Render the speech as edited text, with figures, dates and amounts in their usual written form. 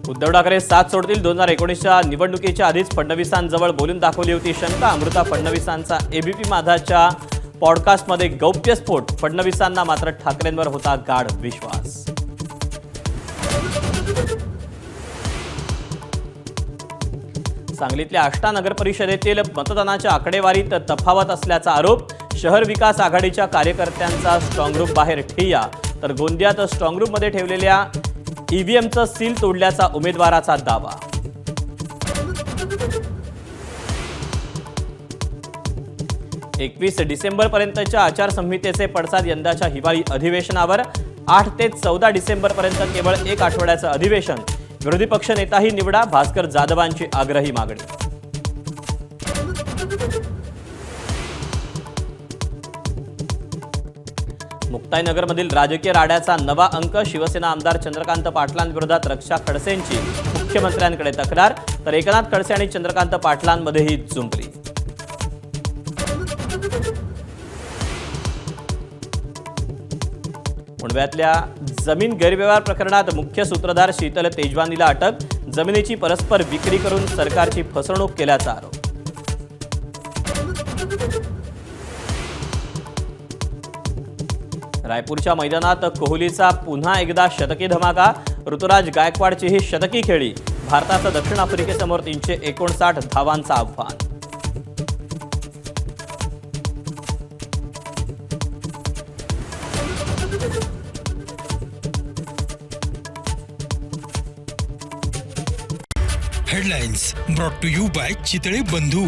उद्धव ठाकरे साथ सोडतील. 2019च्या निवडणुकीच्या आधीच फडणवीसांजवळ बोलून दाखवली होती शंका. अमृता फडणवीसांचा एबीपी माझाच्या पॉडकास्टमध्ये गौप्यस्फोट. फडणवीसांना मात्र ठाकरेंवर होता गाढ विश्वास. सांगलीतल्या आष्टा नगर परिषदेतील मतदानाच्या आकडेवारीत तफावत असल्याचा आरोप. शहर विकास आघाडीच्या कार्यकर्त्यांचा स्ट्रॉंगरूम बाहेर ठिय्या. तर गोंदियात स्ट्रॉंगरूममध्ये ठेवलेल्या ईव्हीएमचं सील तोडल्याचा उमेदवाराचा दावा. 21 डिसेंबरपर्यंतच्या आचारसंहितेचे पडसाद यंदाच्या हिवाळी अधिवेशनावर. 8 ते 14 डिसेंबरपर्यंत केवळ 1 आठवड्याचं अधिवेशन. विरोधी पक्ष नेताही निवडा. भास्कर जाधवांची आग्रही मागणी. मुक्ताईनगरमधील राजकीय राड्याचा नवा अंक. शिवसेना आमदार चंद्रकांत पाटलांविरोधात रक्षा खडसेंची मुख्यमंत्र्यांकडे तक्रार. तर एकनाथ खडसे आणि चंद्रकांत पाटलांमध्येही जुंपली. मुंडव्यातल्या जमीन गैरव्यवहार प्रकरणात मुख्य सूत्रधार शीतल तेजवानीला अटक. जमिनीची परस्पर विक्री करून सरकारची फसवणूक केल्याचा आरोप. रायपूरच्या मैदानात कोहलीचा पुन्हा एकदा शतकी धमाका. ऋतुराज गायकवाडचीही शतकी खेळी. भारताचं दक्षिण आफ्रिकेसमोर 359 धावांचं आव्हान. Headlines brought to you by Chitale बंधू.